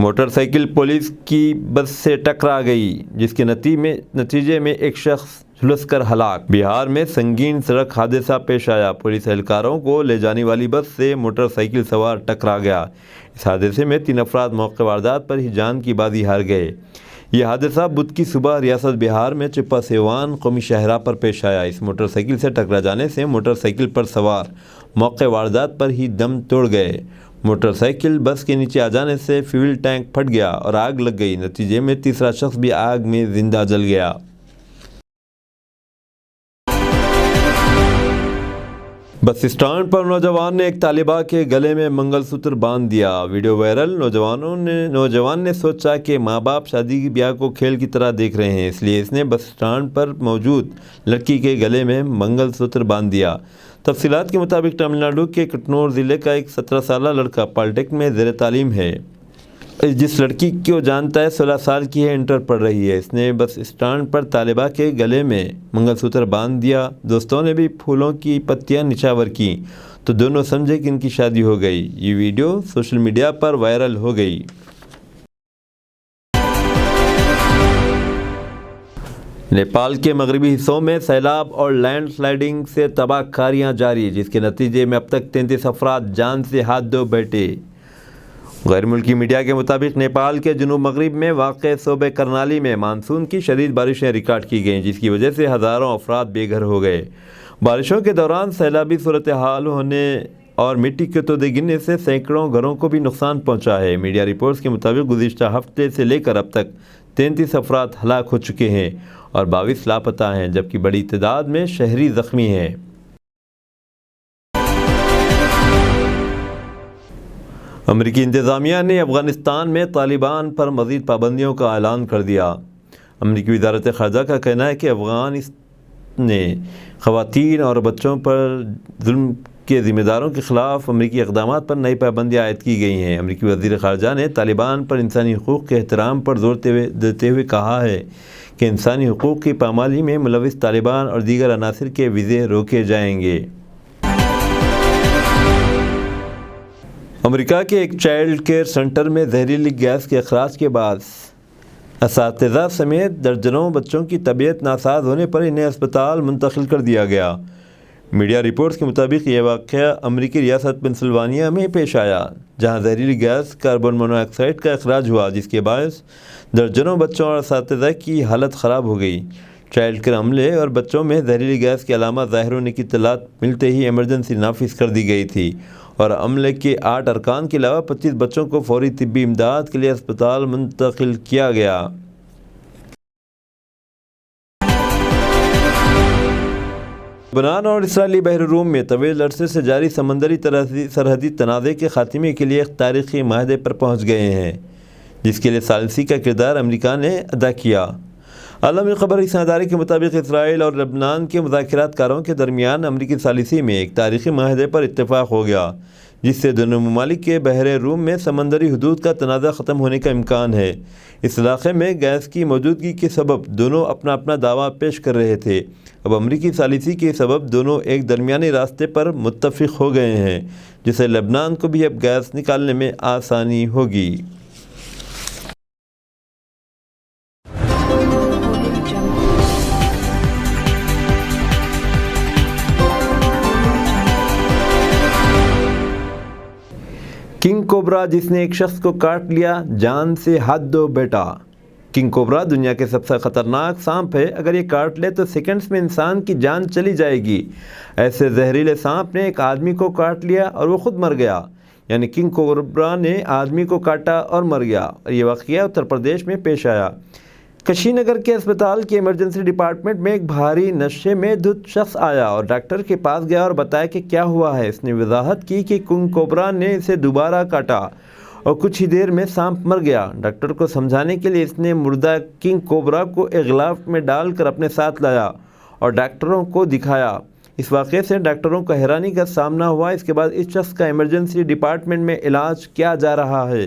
Motor cycle police کی بس سے ٹکرا گئی جس کے نتیجے میں ایک شخص جھلس کر ہلاک۔ بہار میں سنگین سڑک حادثہ پیش آیا۔ پولیس اہلکاروں کو لے جانے والی بس سے موٹر سائیکل سوار ٹکرا گیا۔ اس حادثے میں 3 افراد موقع واردات پر ہی جان کی بازی ہار گئے۔ یہ حادثہ بدھ کی صبح ریاست بہار میں چپا سیوان قومی شاہراہ پر پیش آیا۔ اس موٹر سائیکل سے ٹکرا جانے سے موٹر سائیکل پر سوار موقع واردات پر ہی دم توڑ گئے۔ موٹر سائیکل بس کے نیچے آ جانے سے فیول ٹینک پھٹ گیا اور آگ لگ گئی۔ نتیجے میں تیسرا شخص بھی آگ میں زندہ جل گیا۔ بس اسٹینڈ پر نوجوان نے ایک طالبہ کے گلے میں منگل سوتر باندھ دیا۔ Video viral. نوجوان نے سوچا کہ ماں باپ شادی بیاہ کو کھیل کی طرح دیکھ رہے ہیں، اس لیے اس نے بس اسٹینڈ پر موجود لڑکی کے گلے میں منگل سوتر باندھ دیا۔ تفصیلات کے مطابق تمل ناڈو کے کٹنور ضلع کا ایک 17 سالہ لڑکا پالی ٹیکنک میں زیر تعلیم ہے۔ جس لڑکی کو جانتا ہے 16 سال کی ہے، انٹر پڑھ رہی ہے۔ اس نے بس اسٹینڈ پر طالبہ کے گلے میں منگل سوتر باندھ دیا۔ دوستوں نے بھی پھولوں کی پتیاں نچھاور کیں تو دونوں سمجھے کہ ان کی شادی ہو گئی۔ یہ ویڈیو سوشل میڈیا پر وائرل ہو گئی۔ نیپال کے مغربی حصوں میں سیلاب اور لینڈ سلائڈنگ سے تباہ کاریاں جاری، جس کے نتیجے میں اب تک 33 افراد جان سے ہاتھ دھو بیٹھے۔ غیر ملکی میڈیا کے مطابق نیپال کے جنوب مغرب میں واقع صوبہ کرنالی میں مانسون کی شدید بارشیں ریکارڈ کی گئیں، جس کی وجہ سے ہزاروں افراد بے گھر ہو گئے۔ بارشوں کے دوران سیلابی صورتحال ہونے اور مٹی کے تودے گرنے سے سینکڑوں گھروں کو بھی نقصان پہنچا ہے۔ میڈیا رپورٹس کے مطابق گزشتہ ہفتے سے لے کر اب تک 33 افراد ہلاک ہو چکے ہیں اور 22 لاپتہ ہیں، جبکہ بڑی تعداد میں شہری زخمی ہیں۔ امریکی انتظامیہ نے افغانستان میں طالبان پر مزید پابندیوں کا اعلان کر دیا۔ امریکی وزارت خارجہ کا کہنا ہے کہ افغان نے خواتین اور بچوں پر ظلم کے ذمہ داروں کے خلاف امریکی اقدامات پر نئی پابندیاں عائد کی گئی ہیں۔ امریکی وزیر خارجہ نے طالبان پر انسانی حقوق کے احترام پر زور دیتے ہوئے کہا ہے کہ انسانی حقوق کی پامالی میں ملوث طالبان اور دیگر عناصر کے ویزے روکے جائیں گے۔ امریکہ کے ایک چائلڈ کیئر سینٹر میں زہریلی گیس کے اخراج کے بعد اساتذہ سمیت درجنوں بچوں کی طبیعت ناساز ہونے پر انہیں اسپتال منتقل کر دیا گیا۔ میڈیا رپورٹس کے مطابق یہ واقعہ امریکی ریاست پنسلوانیا میں پیش آیا، جہاں زہریلی گیس کاربن مونو آکسائیڈ کا اخراج ہوا، جس کے باعث درجنوں بچوں اور اساتذہ کی حالت خراب ہو گئی۔ چائلڈ کیئر عملے اور بچوں میں زہریلی گیس کی علامات ظاہر ہونے کی اطلاعات ملتے ہی ایمرجنسی نافذ کر دی گئی تھی اور عملے کے 8 ارکان کے علاوہ 25 بچوں کو فوری طبی امداد کے لیے اسپتال منتقل کیا گیا۔ لبنان اور اسرائیلی بحر روم میں طویل عرصے سے جاری سمندری سرحدی تنازع کے خاتمے کے لیے ایک تاریخی معاہدے پر پہنچ گئے ہیں، جس کے لیے ثالثی کا کردار امریکہ نے ادا کیا۔ عالمی خبر رساں ادارے کے مطابق اسرائیل اور لبنان کے مذاکرات کاروں کے درمیان امریکی ثالثی میں ایک تاریخی معاہدے پر اتفاق ہو گیا، جس سے دونوں ممالک کے بحر روم میں سمندری حدود کا تنازع ختم ہونے کا امکان ہے۔ اس علاقے میں گیس کی موجودگی کے سبب دونوں اپنا دعویٰ پیش کر رہے تھے۔ اب امریکی ثالثی کے سبب دونوں ایک درمیانی راستے پر متفق ہو گئے ہیں، جس سے لبنان کو بھی اب گیس نکالنے میں آسانی ہوگی۔ کنگ کوبرا جس نے ایک شخص کو کاٹ لیا، جان سے ہاتھ دھو بیٹا۔ کنگ کوبرا دنیا کے سب سے خطرناک سانپ ہے۔ اگر یہ کاٹ لے تو سیکنڈز میں انسان کی جان چلی جائے گی۔ ایسے زہریلے سانپ نے ایک آدمی کو کاٹ لیا اور وہ خود مر گیا۔ یعنی کنگ کوبرا نے آدمی کو کاٹا اور مر گیا۔ یہ واقعہ اتر پردیش میں پیش آیا۔ کشی نگر کے اسپتال کے ایمرجنسی ڈپارٹمنٹ میں ایک بھاری نشے میں دھت شخص آیا اور ڈاکٹر کے پاس گیا اور بتایا کہ کیا ہوا ہے۔ اس نے وضاحت کی کہ کنگ کوبرا نے اسے دوبارہ کاٹا اور کچھ ہی دیر میں سانپ مر گیا۔ ڈاکٹر کو سمجھانے کے لیے اس نے مردہ کنگ کوبرا کو ایک غلاف میں ڈال کر اپنے ساتھ لایا اور ڈاکٹروں کو دکھایا۔ اس واقعے سے ڈاکٹروں کو حیرانی کا سامنا ہوا۔ اس کے بعد اس شخص کا ایمرجنسی ڈپارٹمنٹ میں علاج کیا جا رہا ہے۔